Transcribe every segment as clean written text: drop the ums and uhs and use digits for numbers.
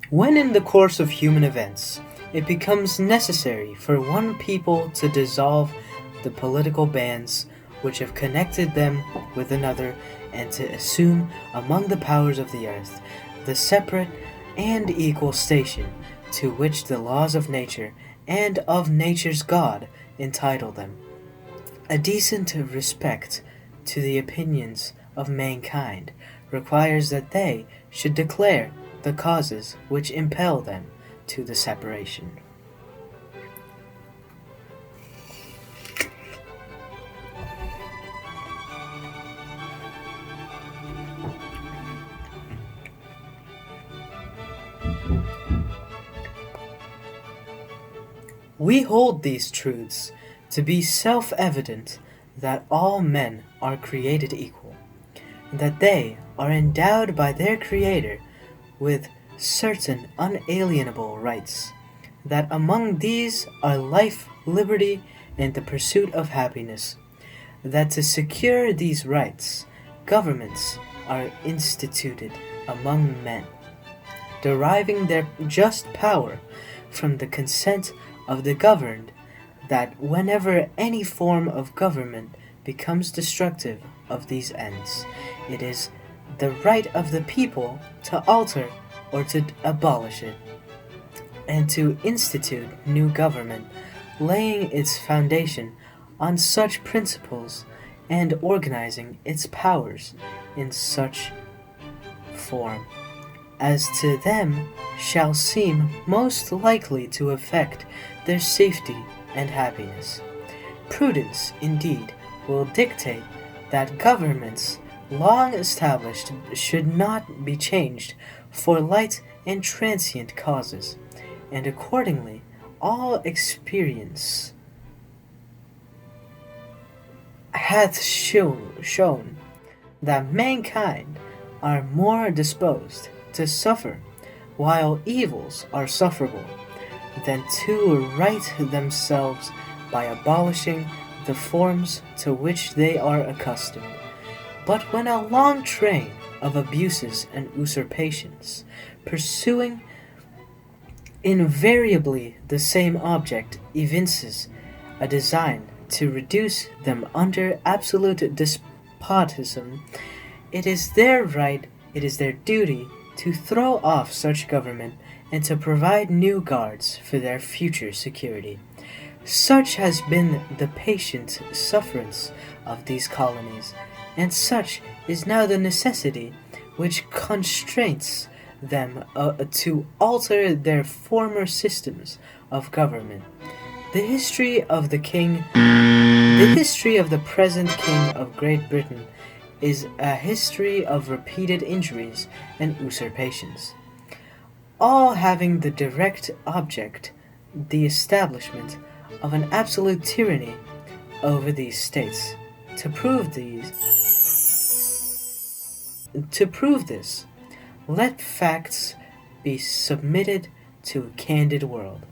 When in the course of human events, it becomes necessary for one people to dissolve the political bands which have connected them with another and to assume among the powers of the earth the separate and equal station to which the laws of nature and of nature's God entitle them. A decent respect to the opinions of mankind requires that they should declare the causes which impel them to the separation. We hold these truths to be self-evident, that all men are created equal, that they are endowed by their Creator with certain unalienable rights, that among these are life, liberty, and the pursuit of happiness, that to secure these rights, governments are instituted among men, deriving their just power from the consent of the governed, that whenever any form of government becomes destructive of these ends, it is the right of the people to alter or to abolish it, and to institute new government, laying its foundation on such principles and organizing its powers in such form as to them shall seem most likely to affect their safety and happiness. Prudence, indeed, will dictate that governments long established should not be changed for light and transient causes, and accordingly all experience hath shown that mankind are more disposed to suffer while evils are sufferable than to right themselves by abolishing the forms to which they are accustomed. But when a long train of abuses and usurpations, pursuing invariably the same object, evinces a design to reduce them under absolute despotism, it is their right, it is their duty to throw off such government and to provide new guards for their future security. Such has been the patient sufferance of these colonies, and such is now the necessity which constrains them to alter their former systems of government. The history of the present King of Great Britain is a history of repeated injuries and usurpations, all having the direct object the establishment of an absolute tyranny over these states. To prove this, let facts be submitted to a candid world.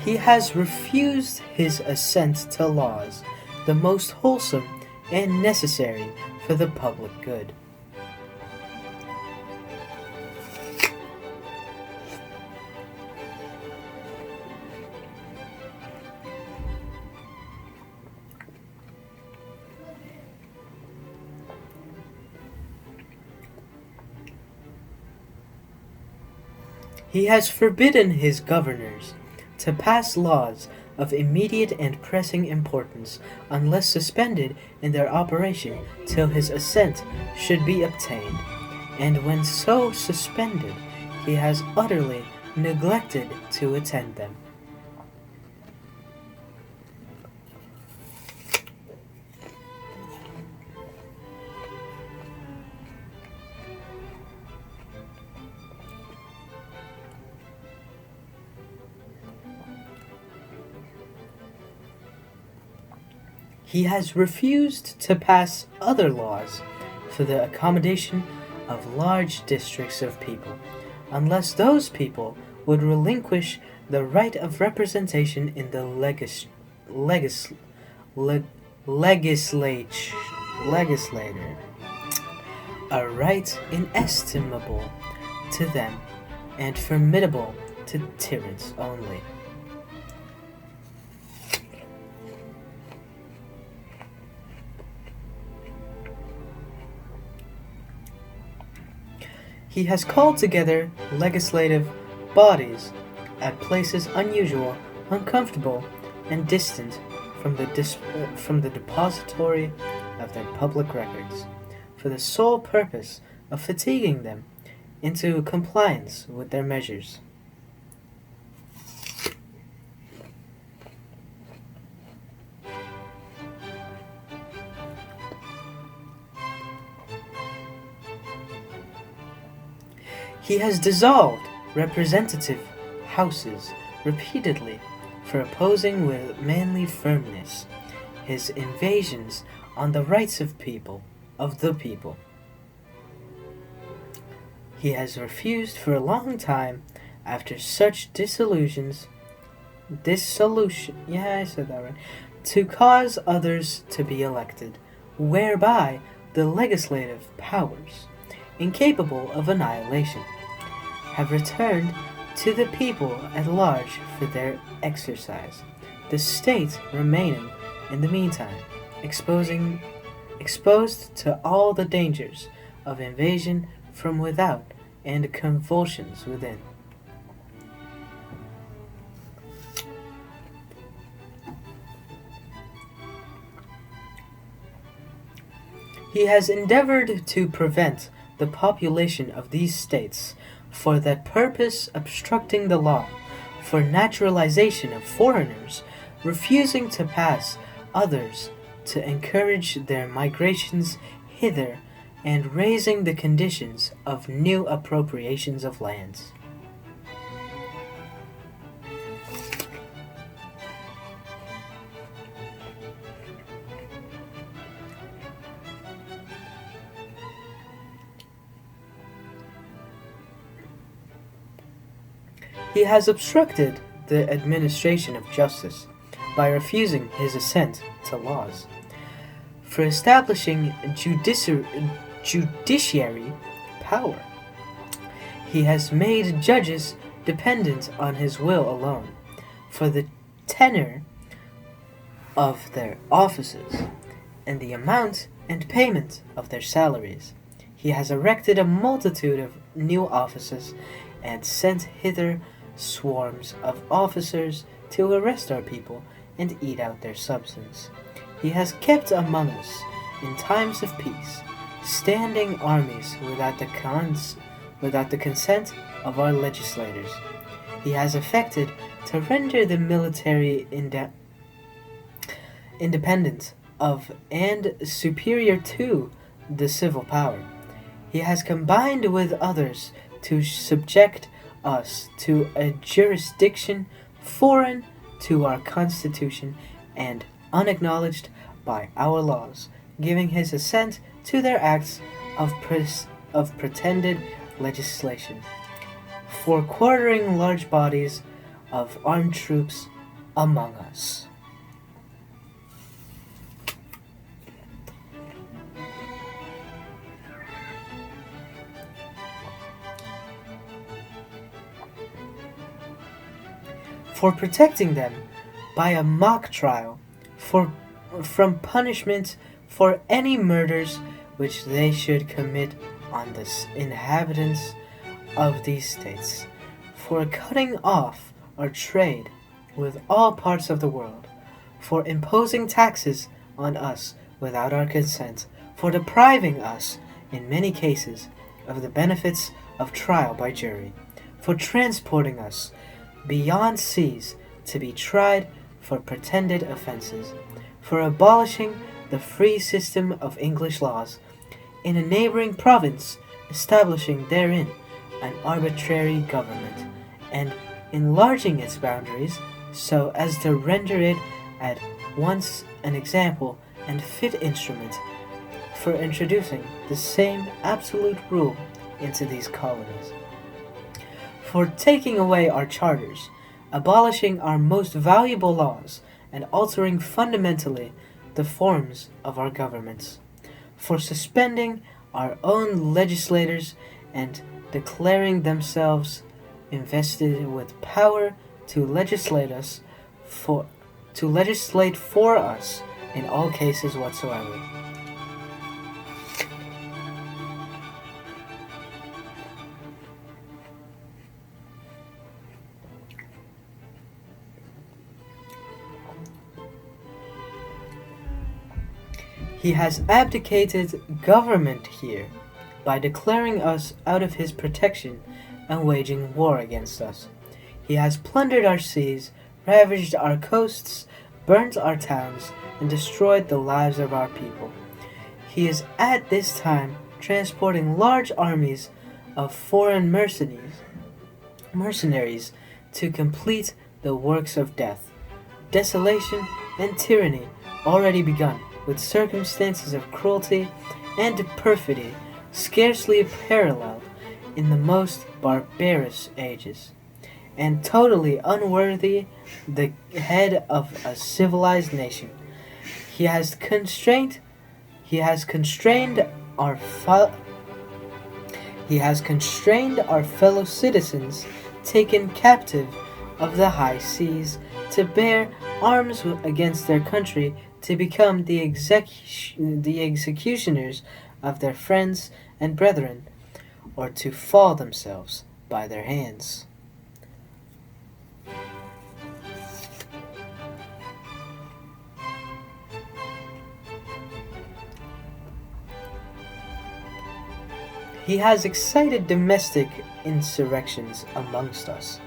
He has refused his assent to laws, the most wholesome and necessary for the public good. He has forbidden his governors to pass laws of immediate and pressing importance, unless suspended in their operation till his assent should be obtained, and when so suspended, he has utterly neglected to attend them. He has refused to pass other laws for the accommodation of large districts of people, unless those people would relinquish the right of representation in the legislature, a right inestimable to them and formidable to tyrants only. He has called together legislative bodies at places unusual, uncomfortable, and distant from the depository of their public records, for the sole purpose of fatiguing them into compliance with their measures. He has dissolved representative houses repeatedly for opposing with manly firmness his invasions on the rights of the people. He has refused for a long time, after such dissolution, to cause others to be elected, whereby the legislative powers, incapable of annihilation, have returned to the people at large for their exercise, the state remaining, in the meantime, exposed to all the dangers of invasion from without and convulsions within. He has endeavored to prevent the population of these states, for that purpose obstructing the law, for naturalization of foreigners, refusing to pass others to encourage their migrations hither, and raising the conditions of new appropriations of lands. He has obstructed the administration of justice by refusing his assent to laws, for establishing judiciary power. He has made judges dependent on his will alone, for the tenure of their offices, and the amount and payment of their salaries. He has erected a multitude of new offices, and sent hither swarms of officers to arrest our people and eat out their substance. He has kept among us, in times of peace, standing armies without the consent of our legislators. He has effected to render the military independent of and superior to the civil power. He has combined with others to subject us to a jurisdiction foreign to our Constitution and unacknowledged by our laws, giving his assent to their acts of pretended legislation, for quartering large bodies of armed troops among us. For protecting them by a mock trial from punishment for any murders which they should commit on the inhabitants of these states, for cutting off our trade with all parts of the world, for imposing taxes on us without our consent, for depriving us, in many cases, of the benefits of trial by jury, for transporting us beyond seas to be tried for pretended offenses, for abolishing the free system of English laws in a neighboring province, establishing therein an arbitrary government, and enlarging its boundaries so as to render it at once an example and fit instrument for introducing the same absolute rule into these colonies. For taking away our charters, abolishing our most valuable laws, and altering fundamentally the forms of our governments. For suspending our own legislators and declaring themselves invested with power to legislate for us in all cases whatsoever. He has abdicated government here by declaring us out of his protection and waging war against us. He has plundered our seas, ravaged our coasts, burnt our towns, and destroyed the lives of our people. He is at this time transporting large armies of foreign mercenaries to complete the works of death, desolation, and tyranny already begun, with circumstances of cruelty and perfidy scarcely paralleled in the most barbarous ages, and totally unworthy the head of a civilized nation. He has constrained our fellow citizens taken captive of the high seas to bear arms against their country, to become the executioners of their friends and brethren, or to fall themselves by their hands. He has excited domestic insurrections amongst us,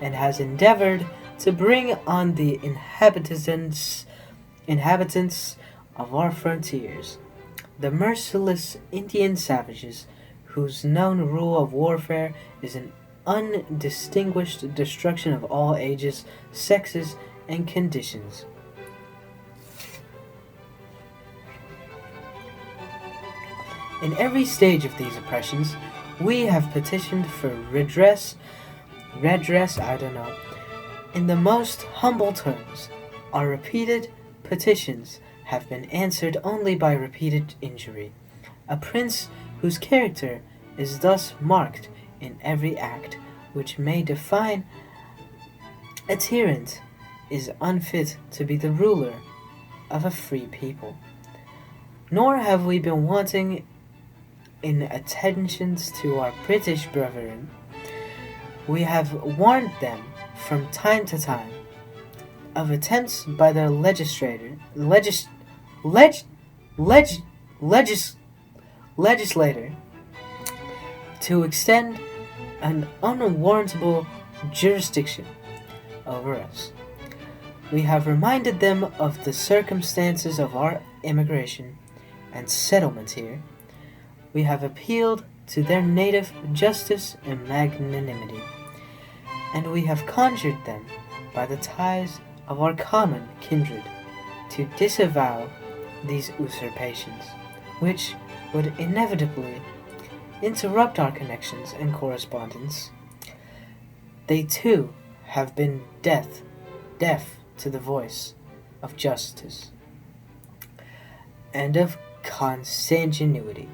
and has endeavored to bring on the inhabitants of our frontiers, the merciless Indian savages, whose known rule of warfare is an undistinguished destruction of all ages, sexes, and conditions. In every stage of these oppressions, we have petitioned for redress, in the most humble terms. Our repeated petitions have been answered only by repeated injury. A prince whose character is thus marked in every act which may define a tyrant is unfit to be the ruler of a free people. Nor have we been wanting in attentions to our British brethren. We have warned them from time to time of attempts by their legislator to extend an unwarrantable jurisdiction over us. We have reminded them of the circumstances of our immigration and settlement here. We have appealed to their native justice and magnanimity, and we have conjured them by the ties of our common kindred to disavow these usurpations, which would inevitably interrupt our connections and correspondence. They too have been deaf to the voice of justice and of consanguinity.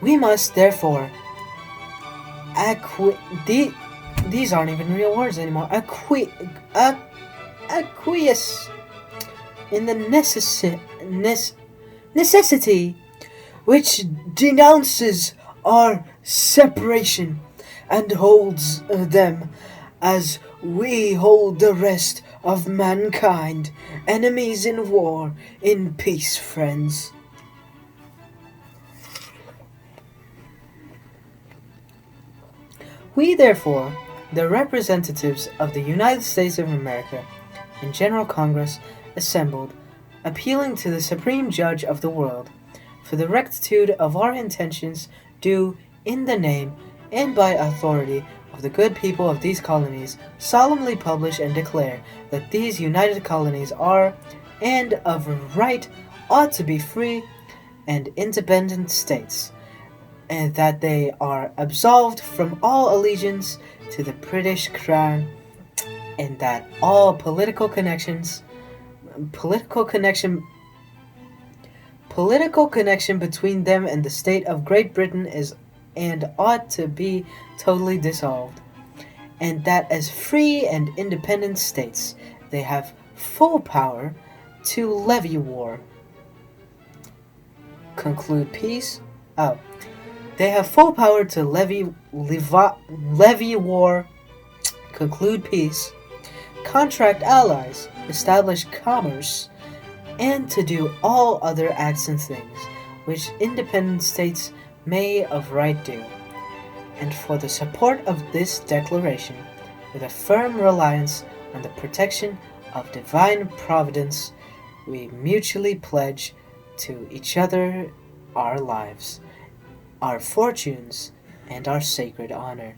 We must therefore these aren't even real words anymore. Acquiesce in the necessity which denounces our separation and holds them as we hold the rest of mankind, enemies in war, in peace, friends. We, therefore, the representatives of the United States of America, in General Congress assembled, appealing to the Supreme Judge of the world for the rectitude of our intentions, do, in the name and by authority of the good people of these colonies, solemnly publish and declare that these united colonies are, and of right ought to be free and independent states, and that they are absolved from all allegiance to the British Crown, and that all political connection between them and the state of Great Britain is and ought to be totally dissolved, and that as free and independent states they have full power to levy war, conclude peace. They have full power to levy war, conclude peace, contract allies, establish commerce, and to do all other acts and things which independent states may of right do. And for the support of this declaration, with a firm reliance on the protection of divine providence, we mutually pledge to each other our lives, our fortunes, and our sacred honor.